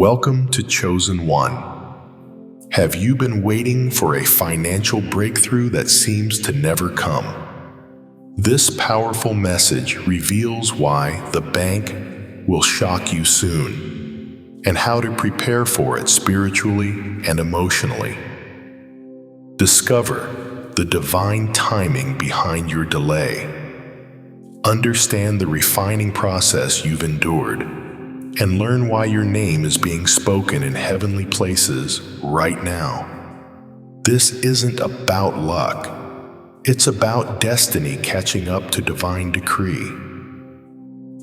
Welcome to Chosen One. Have you been waiting for a financial breakthrough that seems to never come? This powerful message reveals why the bank will shock you soon and how to prepare for it spiritually and emotionally. Discover the divine timing behind your delay. Understand the refining process you've endured and learn why your name is being spoken in heavenly places right now. This isn't about luck. It's about destiny catching up to divine decree.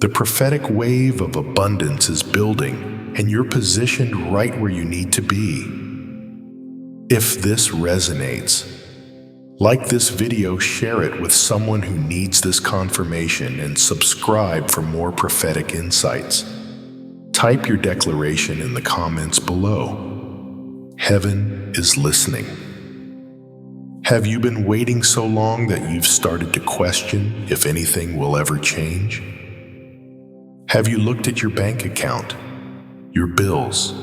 The prophetic wave of abundance is building, and you're positioned right where you need to be. If this resonates, like this video, share it with someone who needs this confirmation, and subscribe for more prophetic insights. Type your declaration in the comments below. Heaven is listening. Have you been waiting so long that you've started to question if anything will ever change? Have you looked at your bank account, your bills,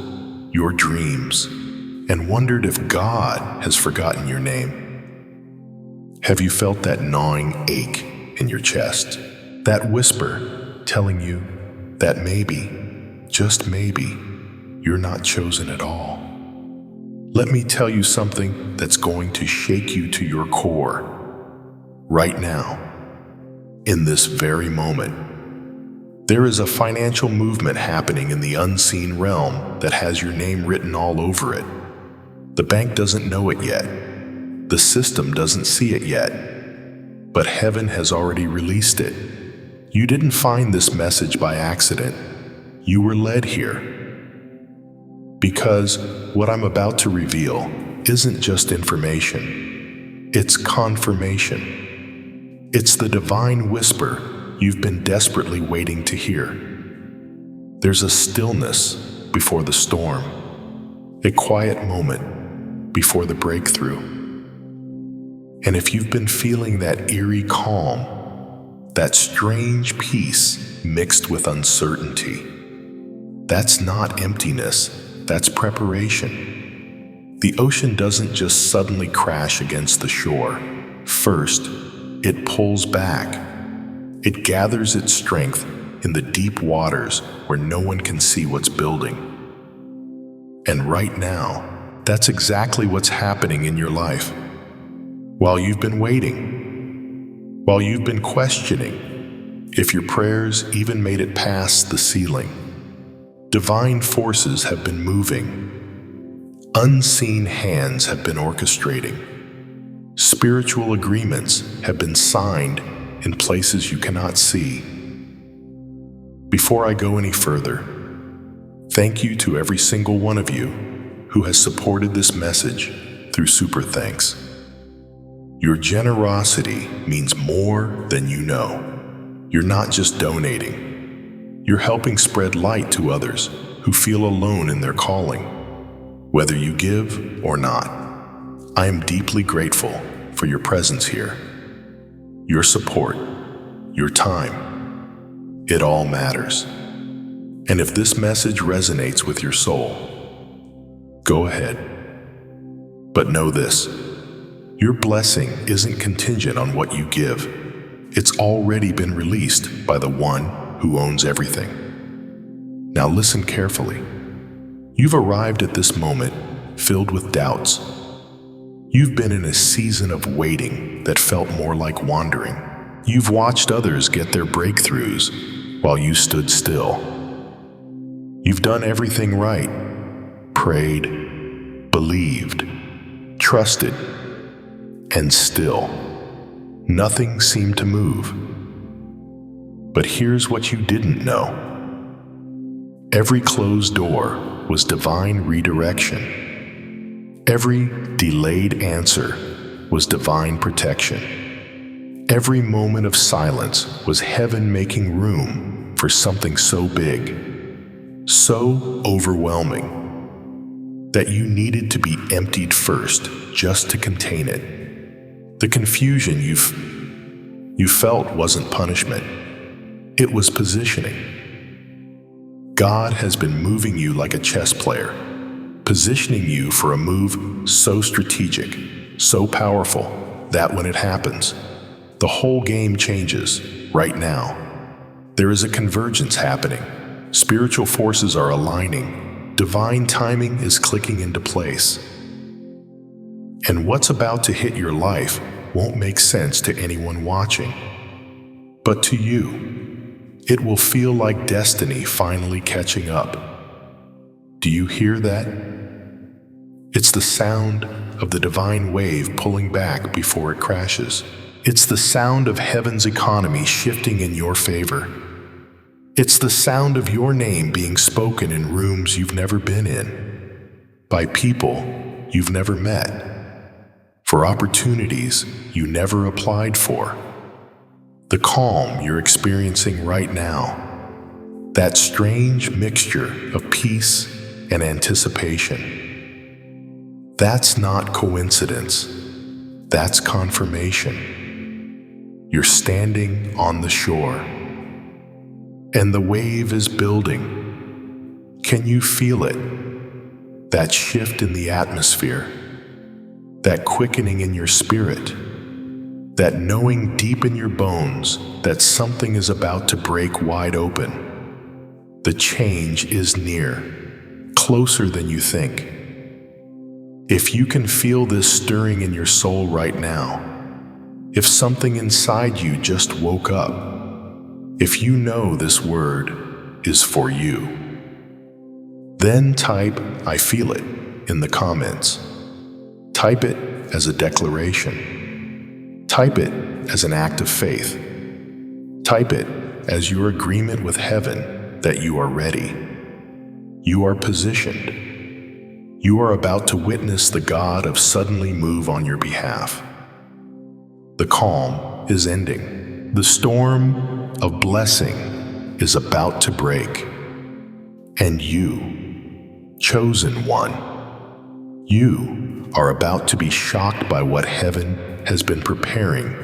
your dreams, and wondered if God has forgotten your name? Have you felt that gnawing ache in your chest, that whisper telling you that maybe, just maybe, you're not chosen at all? Let me tell you something that's going to shake you to your core. Right now, in this very moment, there is a financial movement happening in the unseen realm that has your name written all over it. The bank doesn't know it yet. The system doesn't see it yet. But heaven has already released it. You didn't find this message by accident. You were led here. Because what I'm about to reveal isn't just information. It's confirmation. It's the divine whisper you've been desperately waiting to hear. There's a stillness before the storm, a quiet moment before the breakthrough. And if you've been feeling that eerie calm, that strange peace mixed with uncertainty, that's not emptiness, that's preparation. The ocean doesn't just suddenly crash against the shore. First, it pulls back. It gathers its strength in the deep waters where no one can see what's building. And right now, that's exactly what's happening in your life. While you've been waiting, while you've been questioning if your prayers even made it past the ceiling, divine forces have been moving. Unseen hands have been orchestrating. Spiritual agreements have been signed in places you cannot see. Before I go any further, thank you to every single one of you who has supported this message through Super Thanks. Your generosity means more than you know. You're not just donating. You're helping spread light to others who feel alone in their calling. Whether you give or not, I am deeply grateful for your presence here. Your support, your time, it all matters. And if this message resonates with your soul, go ahead. But know this, your blessing isn't contingent on what you give. It's already been released by the one who owns everything. Now listen carefully. You've arrived at this moment filled with doubts. You've been in a season of waiting that felt more like wandering. You've watched others get their breakthroughs while you stood still. You've done everything right, prayed, believed, trusted, and still, nothing seemed to move. But here's what you didn't know. Every closed door was divine redirection. Every delayed answer was divine protection. Every moment of silence was heaven making room for something so big, so overwhelming, that you needed to be emptied first just to contain it. The confusion you felt wasn't punishment. It was positioning. God has been moving you like a chess player, positioning you for a move so strategic, so powerful, that when it happens, the whole game changes right now. There is a convergence happening. Spiritual forces are aligning. Divine timing is clicking into place. And what's about to hit your life won't make sense to anyone watching. But to you, it will feel like destiny finally catching up. Do you hear that? It's the sound of the divine wave pulling back before it crashes. It's the sound of heaven's economy shifting in your favor. It's the sound of your name being spoken in rooms you've never been in, by people you've never met, for opportunities you never applied for. The calm you're experiencing right now, that strange mixture of peace and anticipation, that's not coincidence, that's confirmation. You're standing on the shore, and the wave is building. Can you feel it? That shift in the atmosphere, that quickening in your spirit, that knowing deep in your bones that something is about to break wide open. The change is near, closer than you think. If you can feel this stirring in your soul right now, if something inside you just woke up, if you know this word is for you, then type "I feel it" in the comments. Type it as a declaration. Type it as an act of faith. Type it as your agreement with heaven that you are ready. You are positioned. You are about to witness the God of suddenly move on your behalf. The calm is ending. The storm of blessing is about to break. And you, chosen one, you are about to be shocked by what heaven has been preparing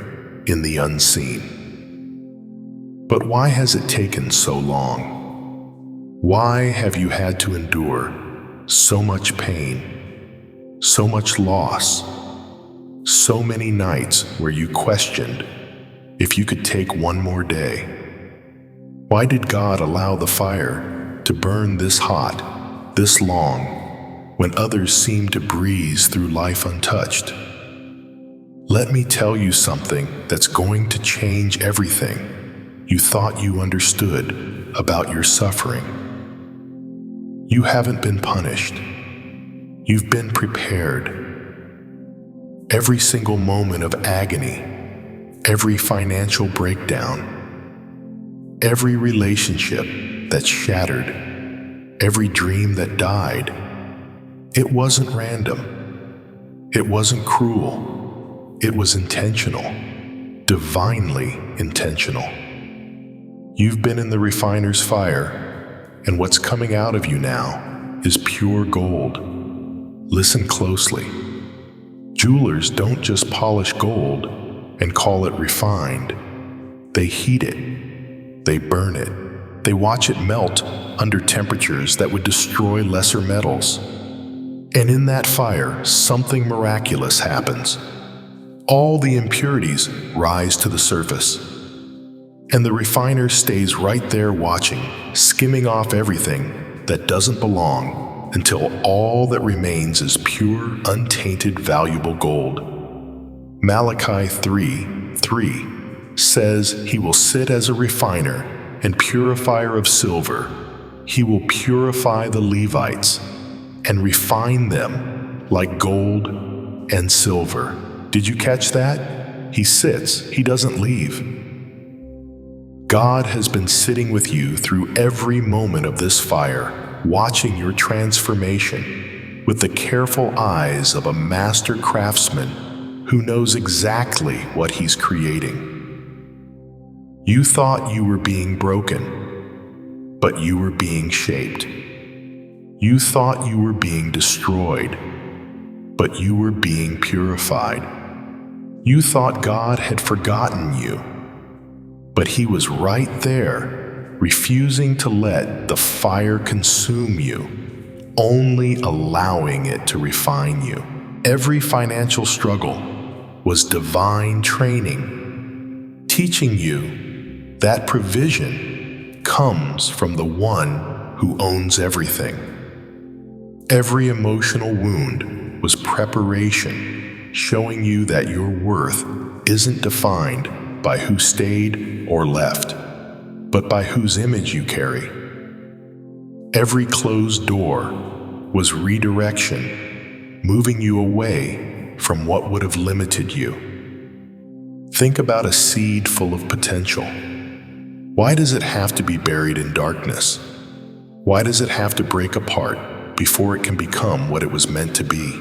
in the unseen. But why has it taken so long? Why have you had to endure so much pain, so much loss, so many nights where you questioned if you could take one more day? Why did God allow the fire to burn this hot, this long, when others seem to breeze through life untouched? Let me tell you something that's going to change everything you thought you understood about your suffering. You haven't been punished. You've been prepared. Every single moment of agony, every financial breakdown, every relationship that shattered, every dream that died, it wasn't random. It wasn't cruel. It was intentional, divinely intentional. You've been in the refiner's fire, and what's coming out of you now is pure gold. Listen closely. Jewelers don't just polish gold and call it refined. They heat it. They burn it. They watch it melt under temperatures that would destroy lesser metals. And in that fire, something miraculous happens. All the impurities rise to the surface, and the refiner stays right there watching, skimming off everything that doesn't belong until all that remains is pure, untainted, valuable gold. Malachi 3:3 says he will sit as a refiner and purifier of silver. He will purify the Levites and refine them like gold and silver. Did you catch that? He sits, he doesn't leave. God has been sitting with you through every moment of this fire, watching your transformation with the careful eyes of a master craftsman who knows exactly what he's creating. You thought you were being broken, but you were being shaped. You thought you were being destroyed, but you were being purified. You thought God had forgotten you, but he was right there, refusing to let the fire consume you, only allowing it to refine you. Every financial struggle was divine training, teaching you that provision comes from the one who owns everything. Every emotional wound was preparation, showing you that your worth isn't defined by who stayed or left, but by whose image you carry. Every closed door was redirection, moving you away from what would have limited you. Think about a seed full of potential. Why does it have to be buried in darkness? Why does it have to break apart before it can become what it was meant to be?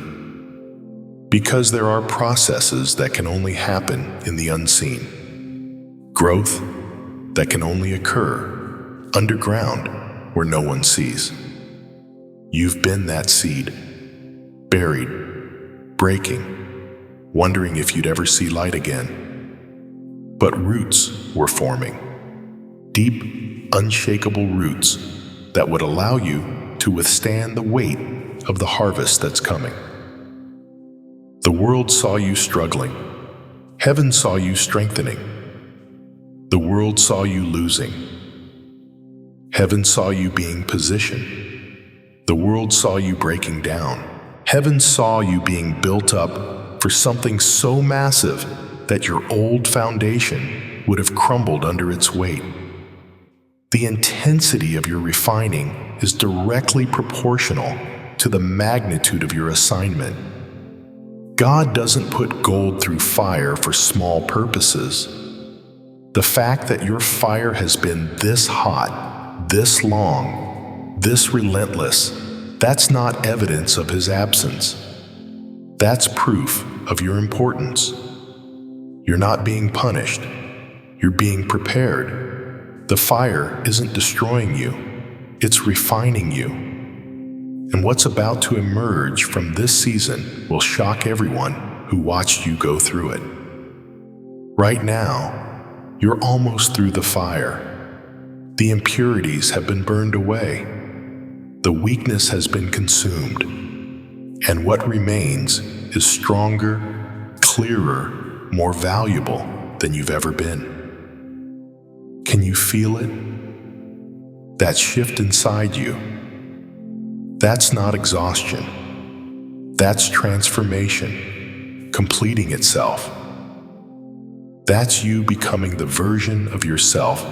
Because there are processes that can only happen in the unseen. Growth that can only occur underground where no one sees. You've been that seed, buried, breaking, wondering if you'd ever see light again. But roots were forming, deep, unshakable roots that would allow you to withstand the weight of the harvest that's coming. The world saw you struggling. Heaven saw you strengthening. The world saw you losing. Heaven saw you being positioned. The world saw you breaking down. Heaven saw you being built up for something so massive that your old foundation would have crumbled under its weight. The intensity of your refining is directly proportional to the magnitude of your assignment. God doesn't put gold through fire for small purposes. The fact that your fire has been this hot, this long, this relentless, that's not evidence of His absence. That's proof of your importance. You're not being punished. You're being prepared. The fire isn't destroying you. It's refining you. And what's about to emerge from this season will shock everyone who watched you go through it. Right now, you're almost through the fire. The impurities have been burned away. The weakness has been consumed. And what remains is stronger, clearer, more valuable than you've ever been. Can you feel it? That shift inside you. That's not exhaustion. That's transformation, completing itself. That's you becoming the version of yourself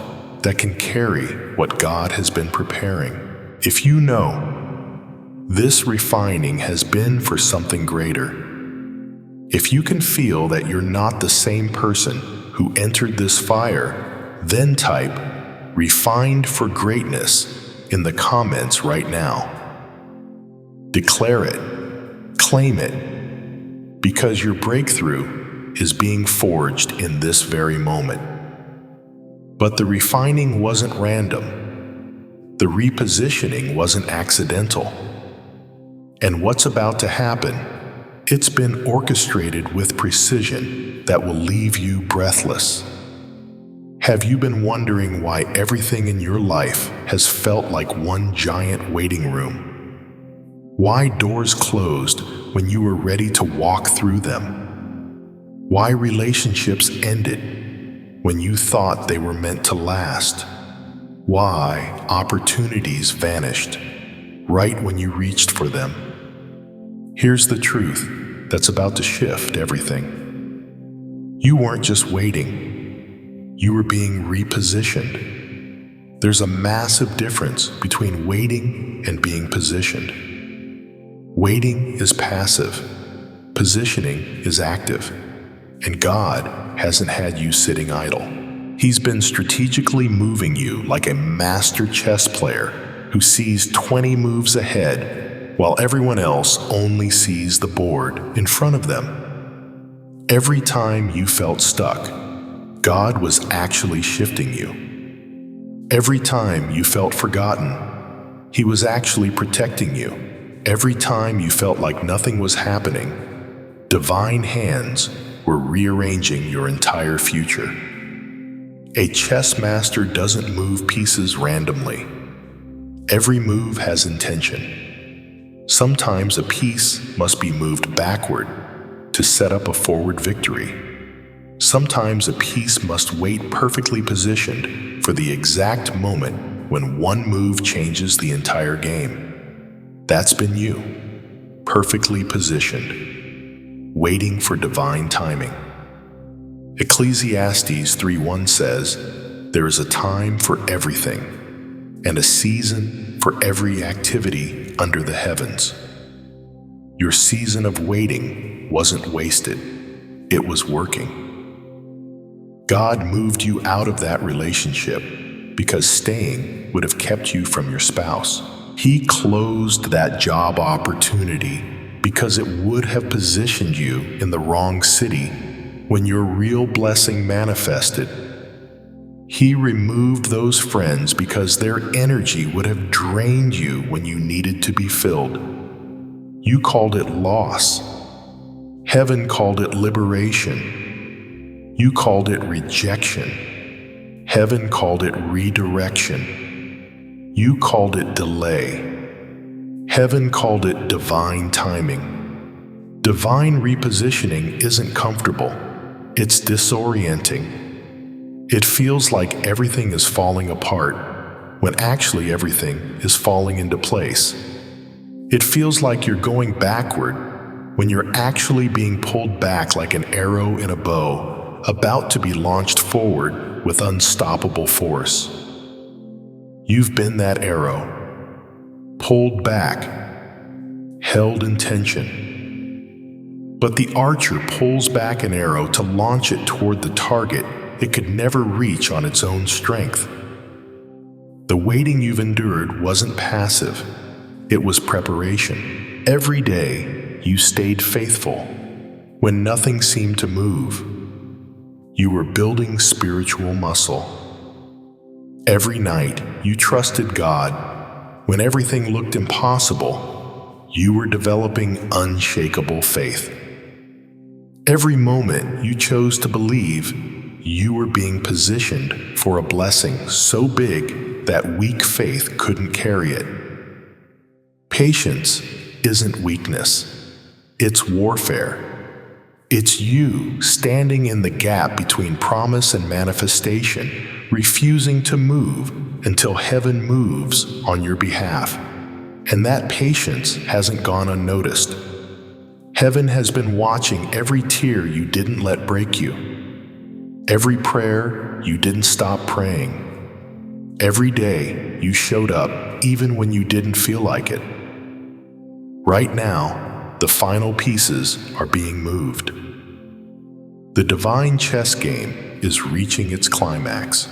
that can carry what God has been preparing. If you know this refining has been for something greater, if you can feel that you're not the same person who entered this fire, then type "refined for greatness" in the comments right now. Declare it, claim it, because your breakthrough is being forged in this very moment. But the refining wasn't random. The repositioning wasn't accidental. And what's about to happen, it's been orchestrated with precision that will leave you breathless. Have you been wondering why everything in your life has felt like one giant waiting room? Why doors closed when you were ready to walk through them? Why relationships ended when you thought they were meant to last? Why opportunities vanished right when you reached for them? Here's the truth that's about to shift everything. You weren't just waiting, you were being repositioned. There's a massive difference between waiting and being positioned. Waiting is passive, positioning is active, and God hasn't had you sitting idle. He's been strategically moving you like a master chess player who sees 20 moves ahead while everyone else only sees the board in front of them. Every time you felt stuck, God was actually shifting you. Every time you felt forgotten, He was actually protecting you. Every time you felt like nothing was happening, divine hands were rearranging your entire future. A chess master doesn't move pieces randomly. Every move has intention. Sometimes a piece must be moved backward to set up a forward victory. Sometimes a piece must wait perfectly positioned for the exact moment when one move changes the entire game. That's been you, perfectly positioned, waiting for divine timing. Ecclesiastes 3:1 says, "There is a time for everything, and a season for every activity under the heavens." Your season of waiting wasn't wasted, it was working. God moved you out of that relationship because staying would have kept you from your spouse. He closed that job opportunity because it would have positioned you in the wrong city when your real blessing manifested. He removed those friends because their energy would have drained you when you needed to be filled. You called it loss. Heaven called it liberation. You called it rejection. Heaven called it redirection. You called it delay. Heaven called it divine timing. Divine repositioning isn't comfortable. It's disorienting. It feels like everything is falling apart when actually everything is falling into place. It feels like you're going backward when you're actually being pulled back like an arrow in a bow, about to be launched forward with unstoppable force. You've been that arrow, pulled back, held in tension. But the archer pulls back an arrow to launch it toward the target it could never reach on its own strength. The waiting you've endured wasn't passive, it was preparation. Every day, you stayed faithful when nothing seemed to move. You were building spiritual muscle. Every night, you trusted God when everything looked impossible. You were developing unshakable faith. Every moment you chose to believe, you were being positioned for a blessing so big that weak faith couldn't carry it. Patience isn't weakness, it's warfare. It's you standing in the gap between promise and manifestation, refusing to move until heaven moves on your behalf. And that patience hasn't gone unnoticed. Heaven has been watching every tear you didn't let break you, every prayer you didn't stop praying, every day you showed up even when you didn't feel like it. Right now, the final pieces are being moved. The divine chess game is reaching its climax.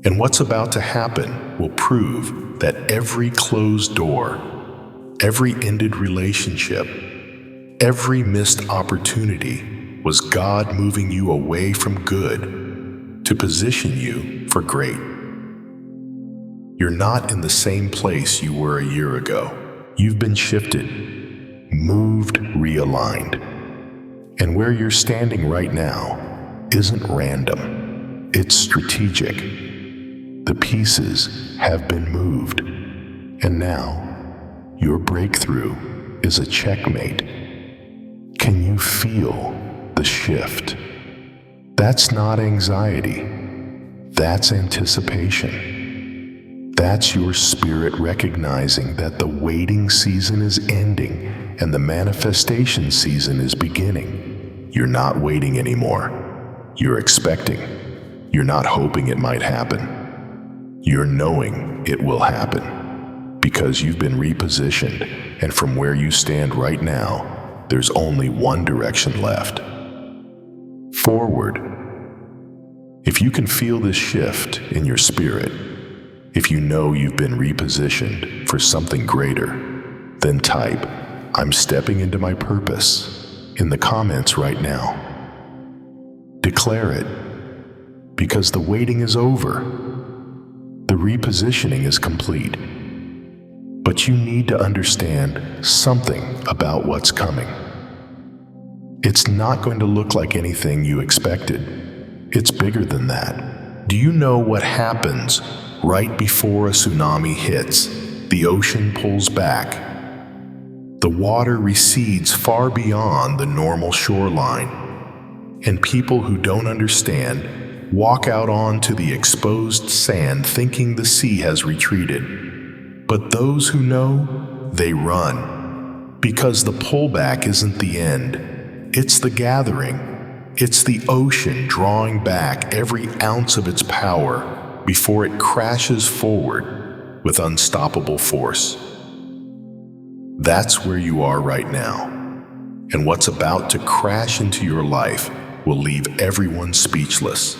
And what's about to happen will prove that every closed door, every ended relationship, every missed opportunity was God moving you away from good to position you for great. You're not in the same place you were a year ago. You've been shifted, moved, realigned. And where you're standing right now isn't random, it's strategic. The pieces have been moved, and now your breakthrough is a checkmate. Can you feel the shift? That's not anxiety, that's anticipation. That's your spirit recognizing that the waiting season is ending and the manifestation season is beginning. You're not waiting anymore. You're expecting. You're not hoping it might happen. You're knowing it will happen because you've been repositioned, and from where you stand right now, there's only one direction left. Forward. If you can feel this shift in your spirit, if you know you've been repositioned for something greater, then type, "I'm stepping into my purpose," in the comments right now. Declare it, because the waiting is over. The repositioning is complete. But you need to understand something about what's coming. It's not going to look like anything you expected. It's bigger than that. Do you know what happens right before a tsunami hits? The ocean pulls back. The water recedes far beyond the normal shoreline, and people who don't understand walk out onto the exposed sand thinking the sea has retreated. But those who know, they run, because the pullback isn't the end. It's the gathering. It's the ocean drawing back every ounce of its power before it crashes forward with unstoppable force. That's where you are right now, and what's about to crash into your life will leave everyone speechless.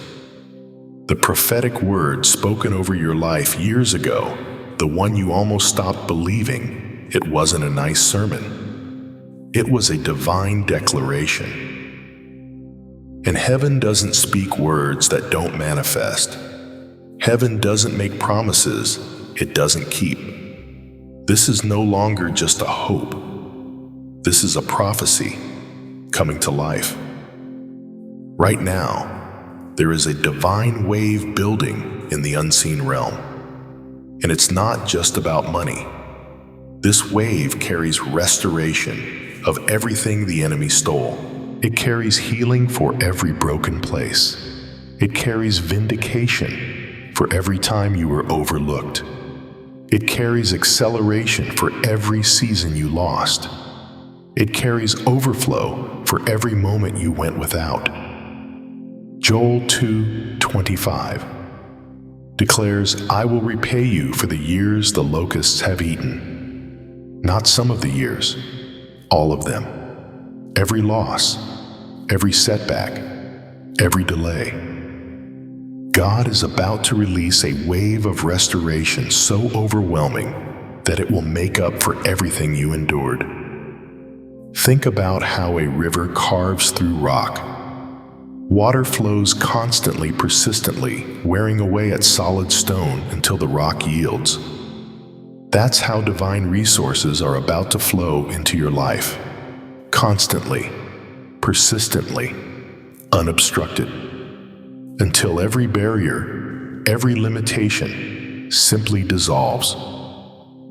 The prophetic word spoken over your life years ago, the one you almost stopped believing, it wasn't a nice sermon. It was a divine declaration. And heaven doesn't speak words that don't manifest. Heaven doesn't make promises it doesn't keep. This is no longer just a hope. This is a prophecy coming to life. Right now, there is a divine wave building in the unseen realm. And it's not just about money. This wave carries restoration of everything the enemy stole. It carries healing for every broken place. It carries vindication for every time you were overlooked. It carries acceleration for every season you lost. It carries overflow for every moment you went without. Joel 2:25 declares, "I will repay you for the years the locusts have eaten." Not some of the years, all of them. Every loss, every setback, every delay. God is about to release a wave of restoration so overwhelming that it will make up for everything you endured. Think about how a river carves through rock. Water flows constantly, persistently, wearing away at solid stone until the rock yields. That's how divine resources are about to flow into your life. Constantly, persistently, unobstructed, until every barrier, every limitation simply dissolves.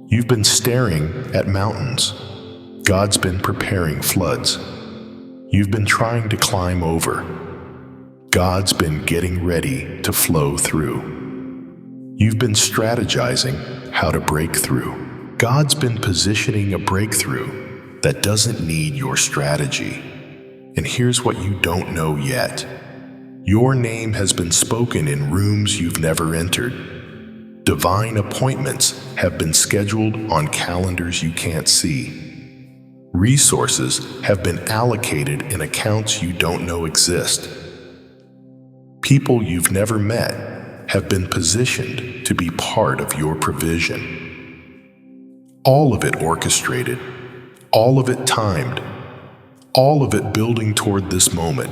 You've been staring at mountains. God's been preparing floods. You've been trying to climb over. God's been getting ready to flow through. You've been strategizing how to break through. God's been positioning a breakthrough that doesn't need your strategy. And here's what you don't know yet. Your name has been spoken in rooms you've never entered. Divine appointments have been scheduled on calendars you can't see. Resources have been allocated in accounts you don't know exist. People you've never met have been positioned to be part of your provision. All of it orchestrated, all of it timed, all of it building toward this moment.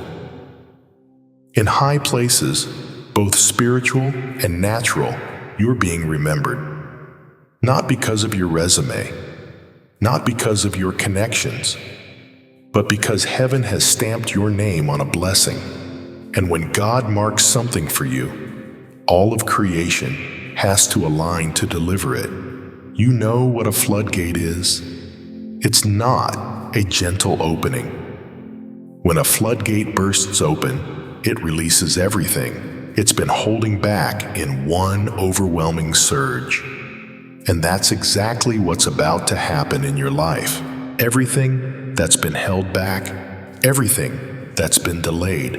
In high places, both spiritual and natural, you're being remembered. Not because of your resume, not because of your connections, but because heaven has stamped your name on a blessing. And when God marks something for you, all of creation has to align to deliver it. You know what a floodgate is? It's not a gentle opening. When a floodgate bursts open, it releases everything it's been holding back in one overwhelming surge. And that's exactly what's about to happen in your life. Everything that's been held back, everything that's been delayed,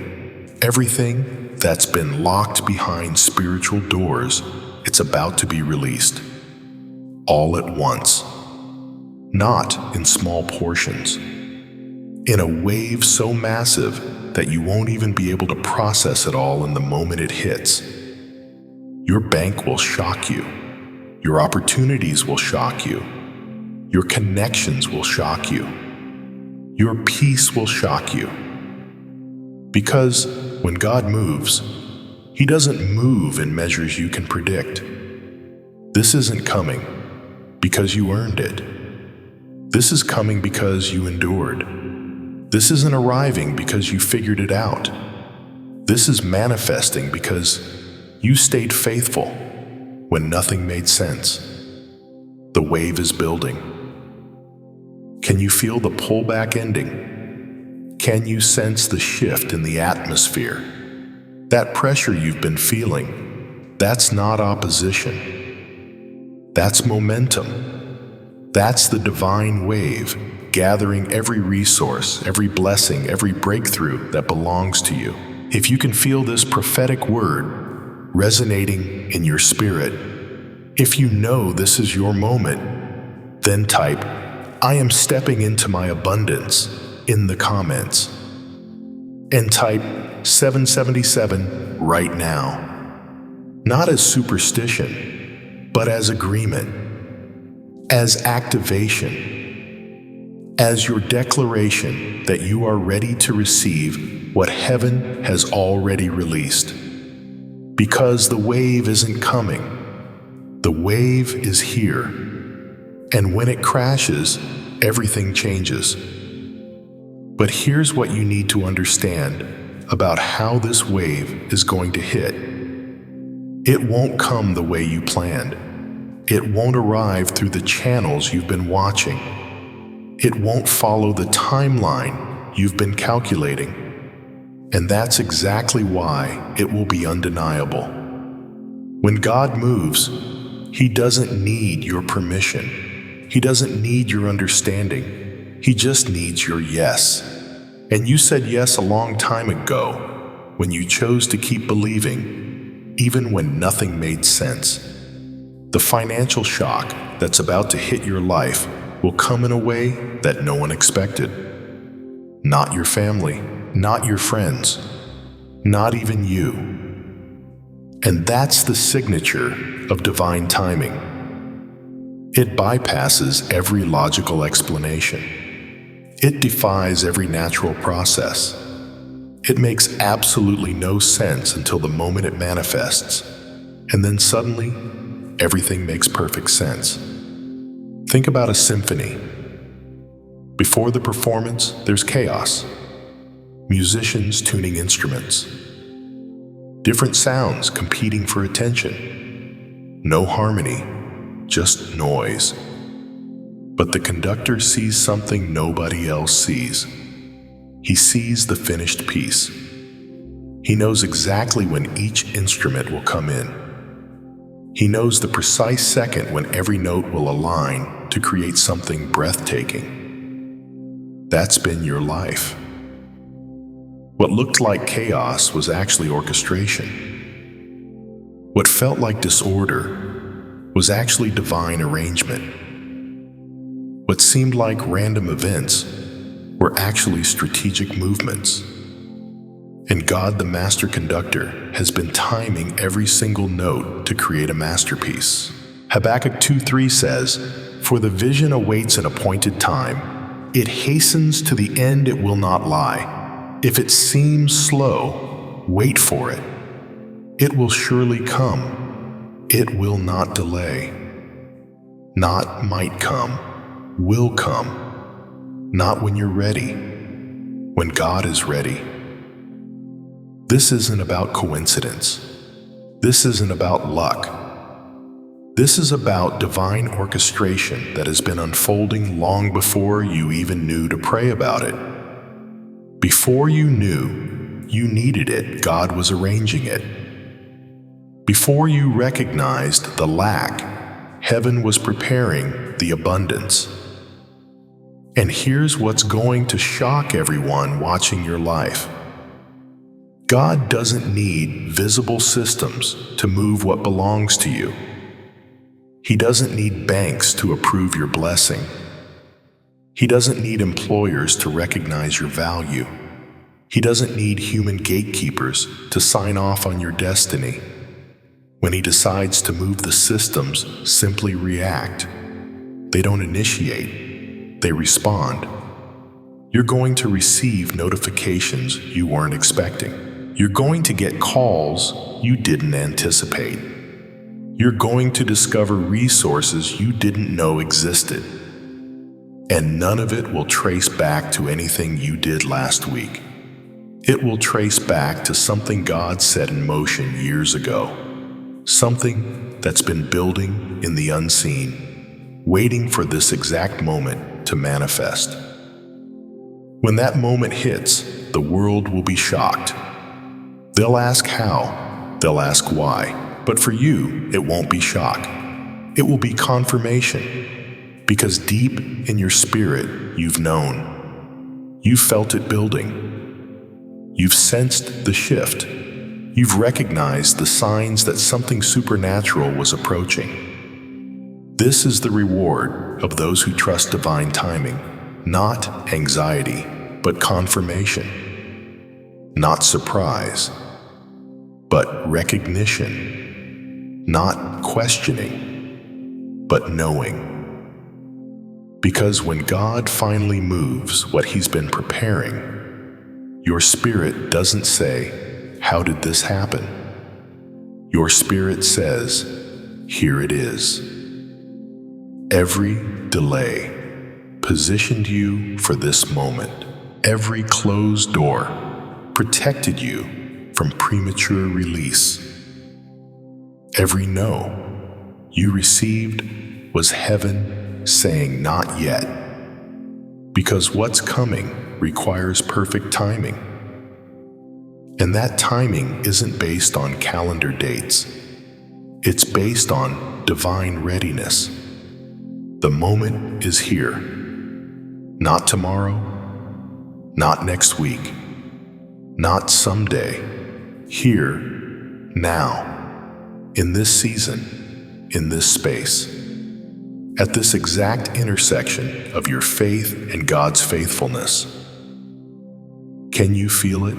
everything that's been locked behind spiritual doors, it's about to be released. All at once. Not in small portions. In a wave so massive that you won't even be able to process it all in the moment it hits. Your bank will shock you. Your opportunities will shock you. Your connections will shock you. Your peace will shock you. Because when God moves, He doesn't move in measures you can predict. This isn't coming because you earned it. This is coming because you endured. This isn't arriving because you figured it out. This is manifesting because you stayed faithful when nothing made sense. The wave is building. Can you feel the pullback ending? Can you sense the shift in the atmosphere? That pressure you've been feeling, that's not opposition. That's momentum. That's the divine wave, gathering every resource, every blessing, every breakthrough that belongs to you. If you can feel this prophetic word resonating in your spirit, if you know this is your moment, then type, "I am stepping into my abundance" in the comments. And type 777 right now. Not as superstition, but as agreement, as activation, as your declaration that you are ready to receive what heaven has already released. Because the wave isn't coming. The wave is here. And when it crashes, everything changes. But here's what you need to understand about how this wave is going to hit. It won't come the way you planned. It won't arrive through the channels you've been watching. It won't follow the timeline you've been calculating. And that's exactly why it will be undeniable. When God moves, He doesn't need your permission. He doesn't need your understanding. He just needs your yes. And you said yes a long time ago when you chose to keep believing, even when nothing made sense. The financial shock that's about to hit your life will come in a way that no one expected. Not your family, not your friends, not even you. And that's the signature of divine timing. It bypasses every logical explanation. It defies every natural process. It makes absolutely no sense until the moment it manifests, and then suddenly, everything makes perfect sense. Think about a symphony. Before the performance, there's chaos. Musicians tuning instruments. Different sounds competing for attention. No harmony, just noise. But the conductor sees something nobody else sees. He sees the finished piece. He knows exactly when each instrument will come in. He knows the precise second when every note will align to create something breathtaking. That's been your life. What looked like chaos was actually orchestration. What felt like disorder was actually divine arrangement. What seemed like random events were actually strategic movements. And God, the master conductor, has been timing every single note to create a masterpiece. Habakkuk 2:3 says, "For the vision awaits an appointed time. It hastens to the end, it will not lie. If it seems slow, wait for it. It will surely come. It will not delay." Not might come, will come. Not when you're ready, when God is ready. This isn't about coincidence. This isn't about luck. This is about divine orchestration that has been unfolding long before you even knew to pray about it. Before you knew you needed it, God was arranging it. Before you recognized the lack, heaven was preparing the abundance. And here's what's going to shock everyone watching your life. God doesn't need visible systems to move what belongs to you. He doesn't need banks to approve your blessing. He doesn't need employers to recognize your value. He doesn't need human gatekeepers to sign off on your destiny. When He decides to move, the systems simply react. They don't initiate, they respond. You're going to receive notifications you weren't expecting. You're going to get calls you didn't anticipate. You're going to discover resources you didn't know existed. And none of it will trace back to anything you did last week. It will trace back to something God set in motion years ago, something that's been building in the unseen, waiting for this exact moment to manifest. When that moment hits, the world will be shocked. They'll ask how, they'll ask why, but for you, it won't be shock. It will be confirmation, because deep in your spirit, you've known. You've felt it building. You've sensed the shift. You've recognized the signs that something supernatural was approaching. This is the reward of those who trust divine timing, not anxiety, but confirmation. Not surprise, but recognition. Not questioning, but knowing. Because when God finally moves what He's been preparing, your spirit doesn't say, "How did this happen?" Your spirit says, "Here it is." Every delay positioned you for this moment. Every closed door protected you from premature release. Every no you received was heaven saying not yet, because what's coming requires perfect timing. And that timing isn't based on calendar dates. It's based on divine readiness. The moment is here. Not tomorrow, not next week, not someday. Here, now, in this season, in this space, at this exact intersection of your faith and God's faithfulness. Can you feel it?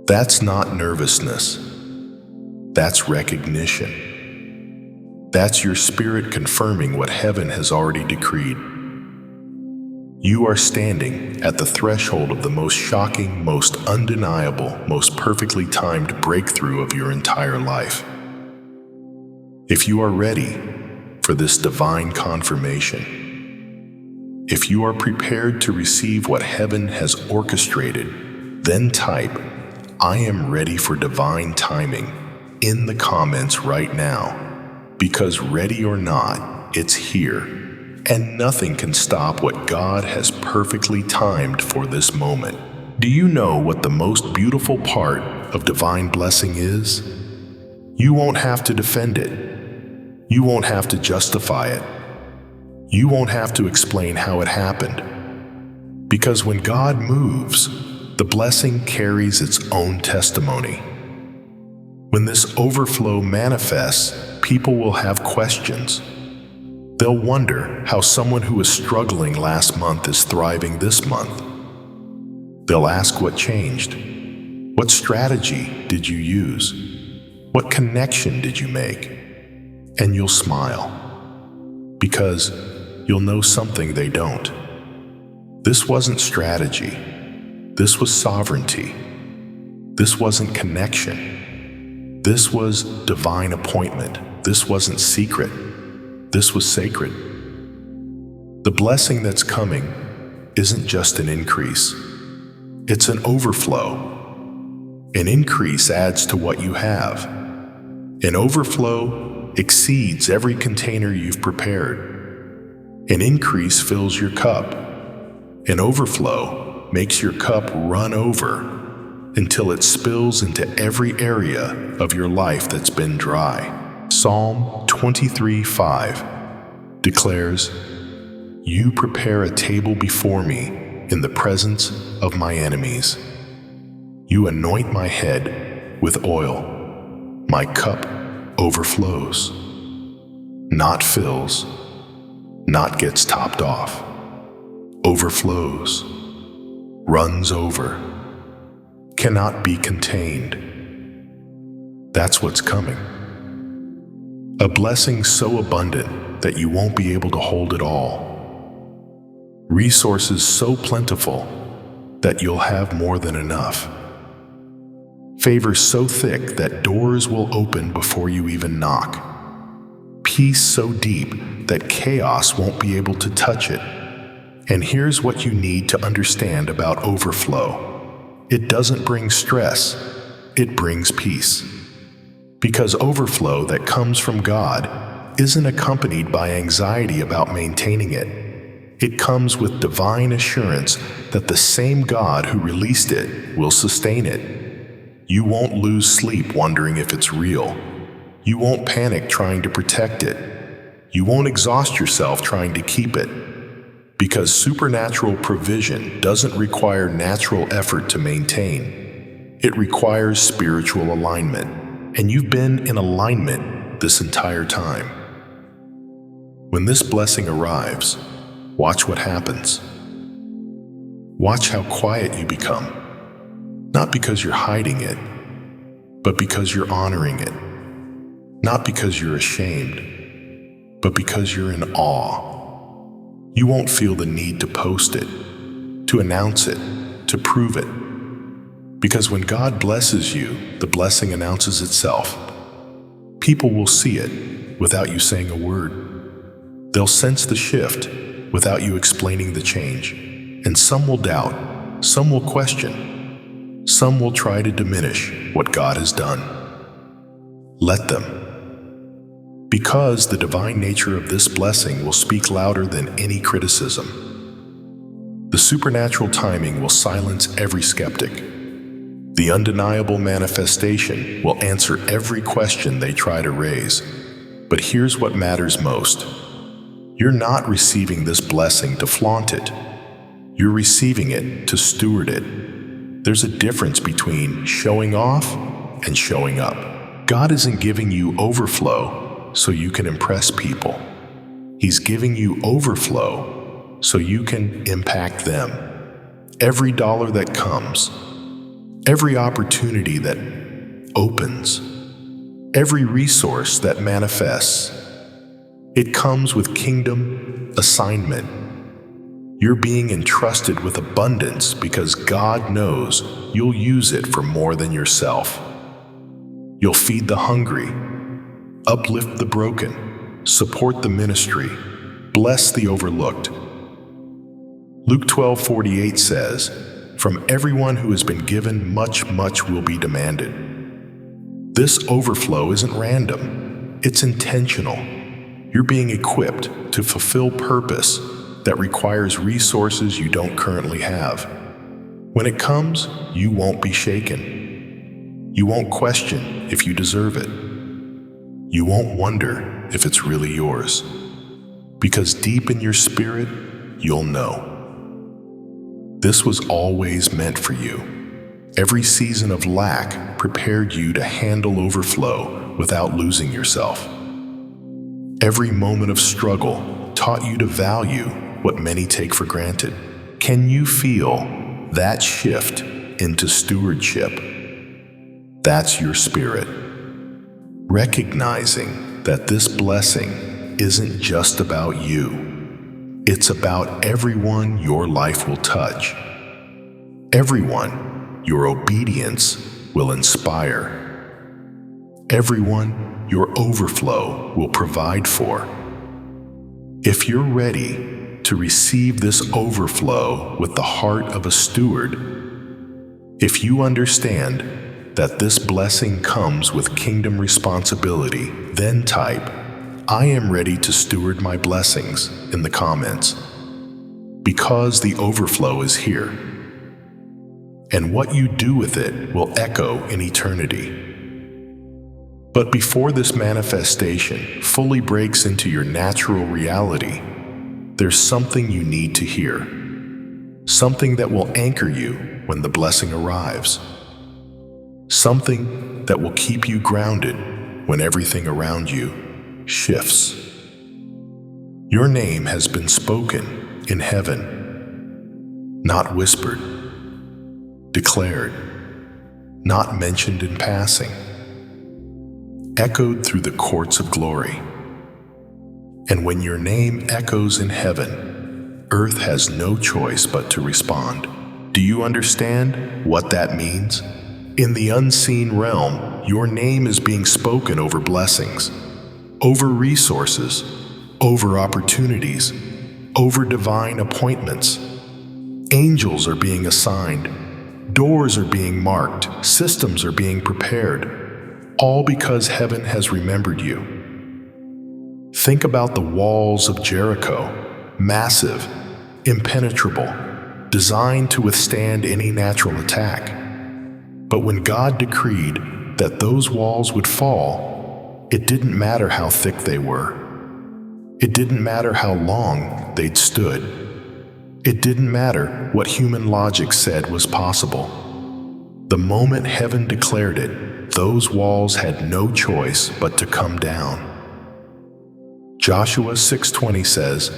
That's not nervousness. That's recognition. That's your spirit confirming what heaven has already decreed. You are standing at the threshold of the most shocking, most undeniable, most perfectly timed breakthrough of your entire life. If you are ready for this divine confirmation, if you are prepared to receive what heaven has orchestrated, then type, "I am ready for divine timing," in the comments right now. Because ready or not, it's here. And nothing can stop what God has perfectly timed for this moment. Do you know what the most beautiful part of divine blessing is? You won't have to defend it. You won't have to justify it. You won't have to explain how it happened. Because when God moves, the blessing carries its own testimony. When this overflow manifests, people will have questions. They'll wonder how someone who was struggling last month is thriving this month. They'll ask what changed. What strategy did you use? What connection did you make? And you'll smile, because you'll know something they don't. This wasn't strategy. This was sovereignty. This wasn't connection. This was divine appointment. This wasn't secret. This was sacred. The blessing that's coming isn't just an increase. It's an overflow. An increase adds to what you have. An overflow exceeds every container you've prepared. An increase fills your cup. An overflow makes your cup run over until it spills into every area of your life that's been dry. Psalm 23:5 declares, "You prepare a table before me in the presence of my enemies. You anoint my head with oil. My cup overflows." Not fills, not gets topped off. Overflows, runs over, cannot be contained. That's what's coming. A blessing so abundant that you won't be able to hold it all. Resources so plentiful that you'll have more than enough. Favor so thick that doors will open before you even knock. Peace so deep that chaos won't be able to touch it. And here's what you need to understand about overflow. It doesn't bring stress, it brings peace. Because overflow that comes from God isn't accompanied by anxiety about maintaining it. It comes with divine assurance that the same God who released it will sustain it. You won't lose sleep wondering if it's real. You won't panic trying to protect it. You won't exhaust yourself trying to keep it. Because supernatural provision doesn't require natural effort to maintain. It requires spiritual alignment. And you've been in alignment this entire time. When this blessing arrives, watch what happens. Watch how quiet you become. Not because you're hiding it, but because you're honoring it. Not because you're ashamed, but because you're in awe. You won't feel the need to post it, to announce it, to prove it. Because when God blesses you, the blessing announces itself. People will see it without you saying a word. They'll sense the shift without you explaining the change. And some will doubt, some will question, some will try to diminish what God has done. Let them. Because the divine nature of this blessing will speak louder than any criticism. The supernatural timing will silence every skeptic. The undeniable manifestation will answer every question they try to raise. But here's what matters most. You're not receiving this blessing to flaunt it. You're receiving it to steward it. There's a difference between showing off and showing up. God isn't giving you overflow so you can impress people. He's giving you overflow so you can impact them. Every dollar that comes, every opportunity that opens, every resource that manifests, it comes with kingdom assignment. You're being entrusted with abundance because God knows you'll use it for more than yourself. You'll feed the hungry, uplift the broken, support the ministry, bless the overlooked. Luke 12:48 says, "From everyone who has been given much, much will be demanded." This overflow isn't random, it's intentional. You're being equipped to fulfill purpose that requires resources you don't currently have. When it comes, you won't be shaken. You won't question if you deserve it. You won't wonder if it's really yours. Because deep in your spirit, you'll know. This was always meant for you. Every season of lack prepared you to handle overflow without losing yourself. Every moment of struggle taught you to value what many take for granted. Can you feel that shift into stewardship? That's your spirit. Recognizing that this blessing isn't just about you. It's about everyone your life will touch. Everyone your obedience will inspire. Everyone your overflow will provide for. If you're ready to receive this overflow with the heart of a steward, if you understand that this blessing comes with kingdom responsibility, then type, "I am ready to steward my blessings" in the comments. Because the overflow is here. And what you do with it will echo in eternity. But before this manifestation fully breaks into your natural reality, there's something you need to hear. Something that will anchor you when the blessing arrives. Something that will keep you grounded when everything around you shifts. Your name has been spoken in heaven, not whispered, declared, not mentioned in passing, echoed through the courts of glory. And when your name echoes in heaven, earth has no choice but to respond. Do you understand what that means? In the unseen realm, your name is being spoken over blessings, over resources, over opportunities, over divine appointments. Angels are being assigned, Doors are being marked, systems are being prepared, all because heaven has remembered you. Think about the walls of Jericho, massive, impenetrable, designed to withstand any natural attack. But when God decreed that those walls would fall, it didn't matter how thick they were. It didn't matter how long they'd stood. It didn't matter what human logic said was possible. The moment heaven declared it, those walls had no choice but to come down. Joshua 6:20 says,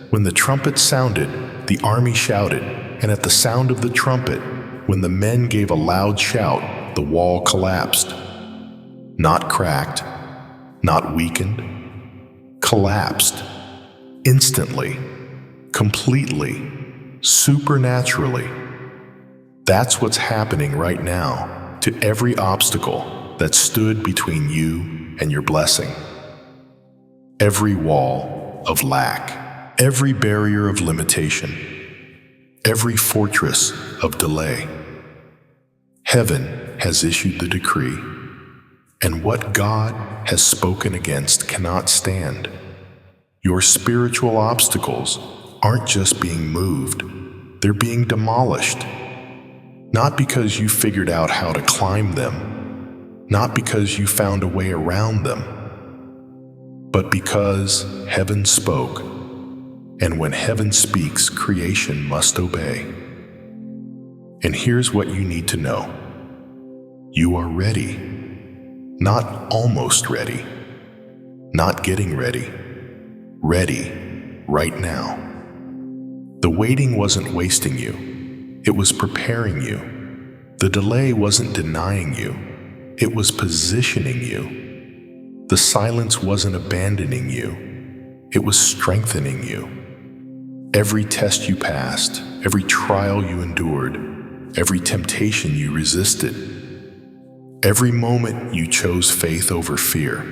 "When the trumpet sounded, the army shouted, and at the sound of the trumpet, when the men gave a loud shout, the wall collapsed." Not cracked, not weakened, collapsed. Instantly, completely, supernaturally. That's what's happening right now to every obstacle that stood between you and your blessing. Every wall of lack, every barrier of limitation, every fortress of delay. Heaven has issued the decree, and what God has spoken against cannot stand. Your spiritual obstacles aren't just being moved, they're being demolished. Not because you figured out how to climb them, not because you found a way around them, but because heaven spoke, and when heaven speaks, creation must obey. And here's what you need to know. You are ready, not almost ready, not getting ready, ready right now. The waiting wasn't wasting you, it was preparing you. The delay wasn't denying you, it was positioning you. The silence wasn't abandoning you, it was strengthening you. Every test you passed, every trial you endured, every temptation you resisted, every moment you chose faith over fear,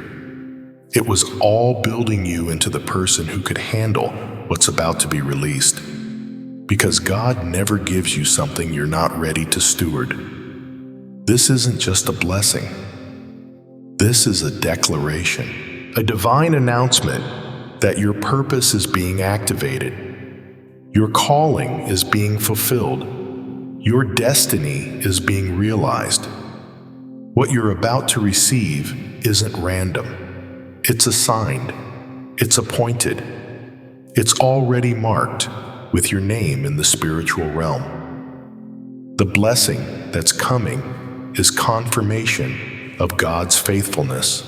it was all building you into the person who could handle what's about to be released. Because God never gives you something you're not ready to steward. This isn't just a blessing. This is a declaration, a divine announcement that your purpose is being activated. Your calling is being fulfilled. Your destiny is being realized. What you're about to receive isn't random. It's assigned. It's appointed. It's already marked with your name in the spiritual realm. The blessing that's coming is confirmation of God's faithfulness,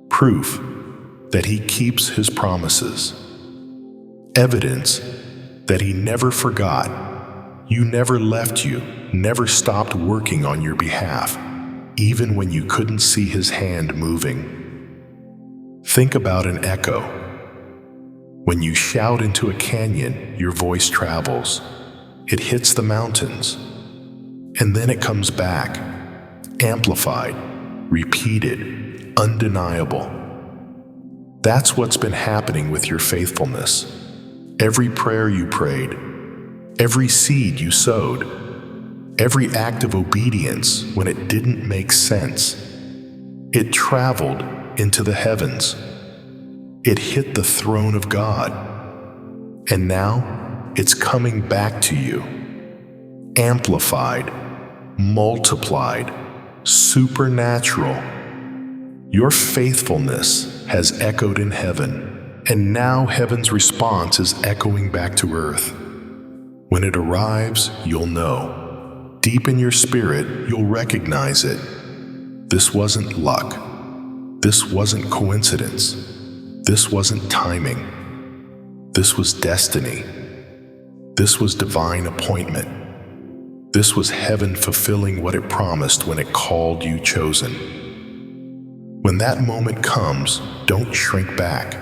proof that He keeps His promises, evidence that He never forgot, never left you, never stopped working on your behalf, even when you couldn't see His hand moving. Think about an echo. When you shout into a canyon, your voice travels. It hits the mountains, and then it comes back, amplified, repeated, undeniable. That's what's been happening with your faithfulness. Every prayer you prayed, every seed you sowed, every act of obedience when it didn't make sense, it traveled into the heavens. It hit the throne of God, and now it's coming back to you, amplified, multiplied, supernatural. Your faithfulness has echoed in heaven, and now heaven's response is echoing back to earth. When it arrives, you'll know. Deep in your spirit, you'll recognize it. This wasn't luck. This wasn't coincidence. This wasn't timing. This was destiny. This was divine appointment. This was heaven fulfilling what it promised when it called you chosen. When that moment comes, don't shrink back.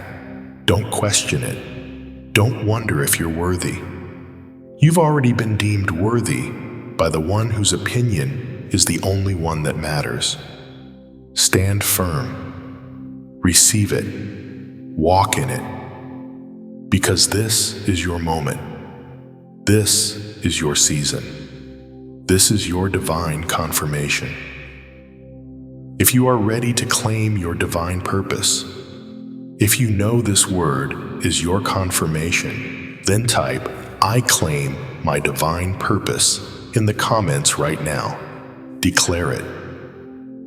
Don't question it. Don't wonder if you're worthy. You've already been deemed worthy by the one whose opinion is the only one that matters. Stand firm. Receive it. Walk in it. Because this is your moment. This is your season. This is your divine confirmation. If you are ready to claim your divine purpose, if you know this word is your confirmation, then type, "I claim my divine purpose" in the comments right now. Declare it.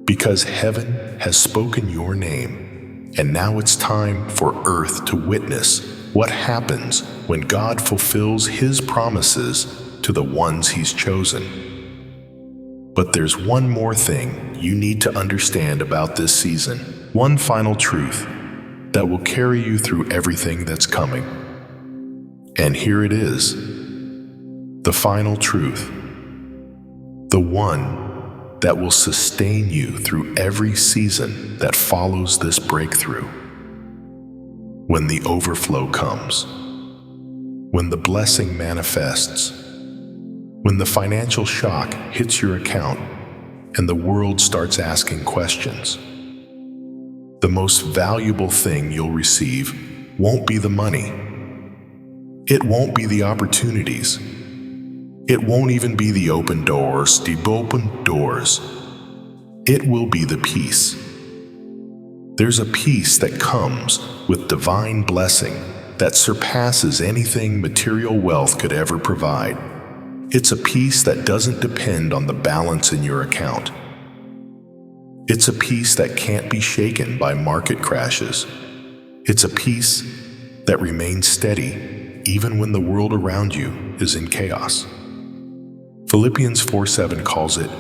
Because heaven has spoken your name, and now it's time for earth to witness what happens when God fulfills His promises to the ones He's chosen. But there's one more thing you need to understand about this season, one final truth that will carry you through everything that's coming. And here it is, the final truth, the one that will sustain you through every season that follows this breakthrough. When the overflow comes, when the blessing manifests, when the financial shock hits your account and the world starts asking questions, the most valuable thing you'll receive won't be the money. It won't be the opportunities. It won't even be the open doors. It will be the peace. There's a peace that comes with divine blessing that surpasses anything material wealth could ever provide. It's a peace that doesn't depend on the balance in your account. It's a peace that can't be shaken by market crashes. It's a peace that remains steady even when the world around you is in chaos. Philippians 4:7 calls it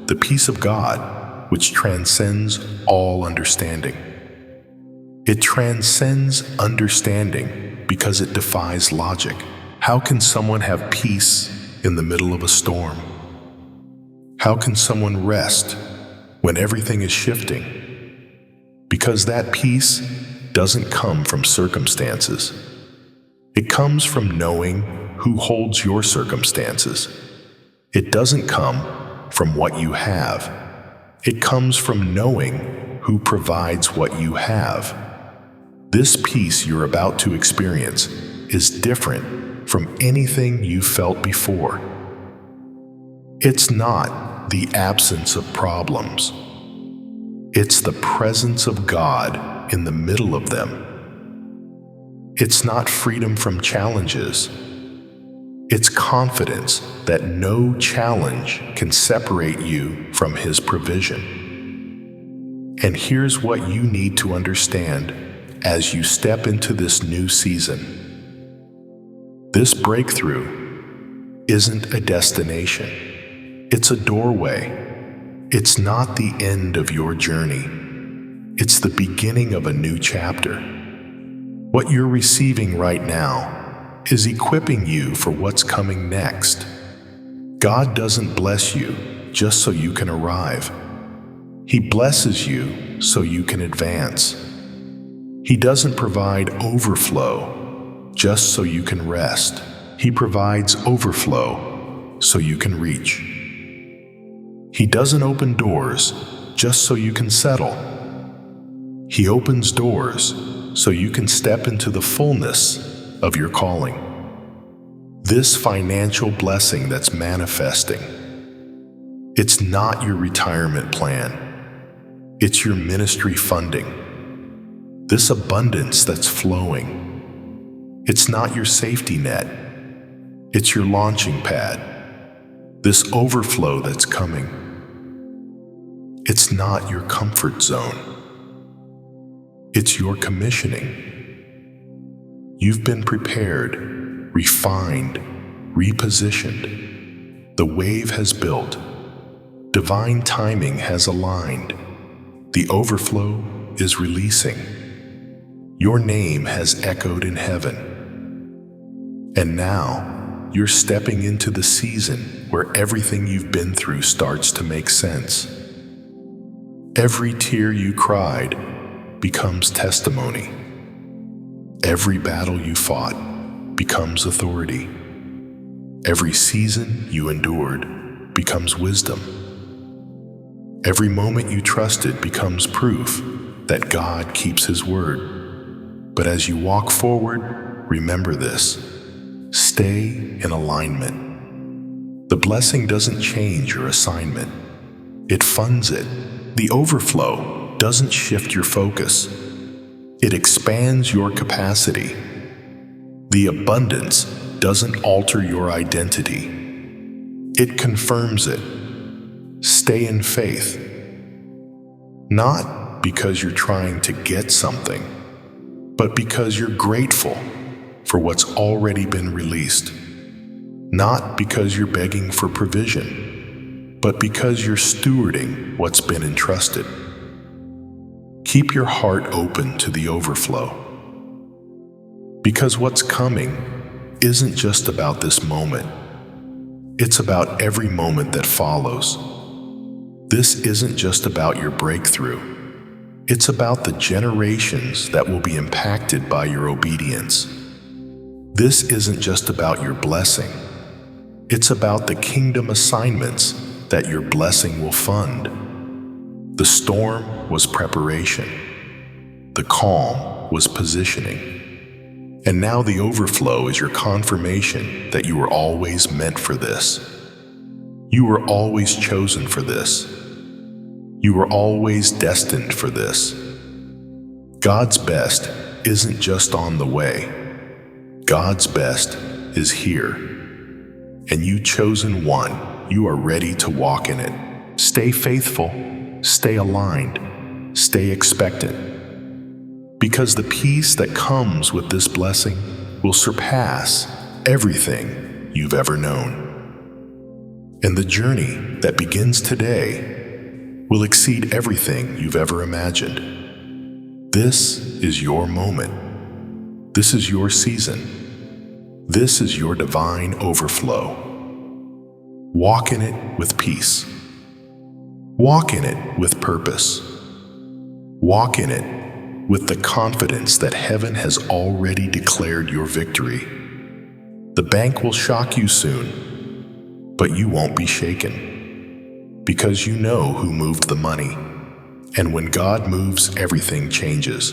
the peace of God, which transcends all understanding. It transcends understanding because it defies logic. How can someone have peace in the middle of a storm? How can someone rest when everything is shifting? Because that peace doesn't come from circumstances. It comes from knowing who holds your circumstances. It doesn't come from what you have. It comes from knowing who provides what you have. This peace you're about to experience is different from anything you felt before. It's not the absence of problems. It's the presence of God in the middle of them. It's not freedom from challenges. It's confidence that no challenge can separate you from His provision. And here's what you need to understand as you step into this new season. This breakthrough isn't a destination. It's a doorway. It's not the end of your journey. It's the beginning of a new chapter. What you're receiving right now is equipping you for what's coming next. God doesn't bless you just so you can arrive. He blesses you so you can advance. He doesn't provide overflow just so you can rest. He provides overflow so you can reach. He doesn't open doors just so you can settle. He opens doors so you can step into the fullness of your calling. This financial blessing that's manifesting, it's not your retirement plan. It's your ministry funding. This abundance that's flowing, it's not your safety net. It's your launching pad. This overflow that's coming, it's not your comfort zone. It's your commissioning. You've been prepared, refined, repositioned. The wave has built. Divine timing has aligned. The overflow is releasing. Your name has echoed in heaven. And now, you're stepping into the season where everything you've been through starts to make sense. Every tear you cried becomes testimony. Every battle you fought becomes authority. Every season you endured becomes wisdom. Every moment you trusted becomes proof that God keeps His word. But as you walk forward, remember this: stay in alignment. The blessing doesn't change your assignment. It funds it. The overflow doesn't shift your focus. It expands your capacity. The abundance doesn't alter your identity. It confirms it. Stay in faith. Not because you're trying to get something, but because you're grateful for what's already been released. Not because you're begging for provision, but because you're stewarding what's been entrusted. Keep your heart open to the overflow. Because what's coming isn't just about this moment. It's about every moment that follows. This isn't just about your breakthrough. It's about the generations that will be impacted by your obedience. This isn't just about your blessing. It's about the kingdom assignments that your blessing will fund. The storm was preparation. The calm was positioning. And now the overflow is your confirmation that you were always meant for this. You were always chosen for this. You were always destined for this. God's best isn't just on the way. God's best is here. And you chosen one, you are ready to walk in it. Stay faithful, stay aligned, stay expectant. Because the peace that comes with this blessing will surpass everything you've ever known. And the journey that begins today will exceed everything you've ever imagined. This is your moment. This is your season. This is your divine overflow. Walk in it with peace. Walk in it with purpose. Walk in it with the confidence that heaven has already declared your victory. The bank will shock you soon, but you won't be shaken, because you know who moved the money. And when God moves, everything changes.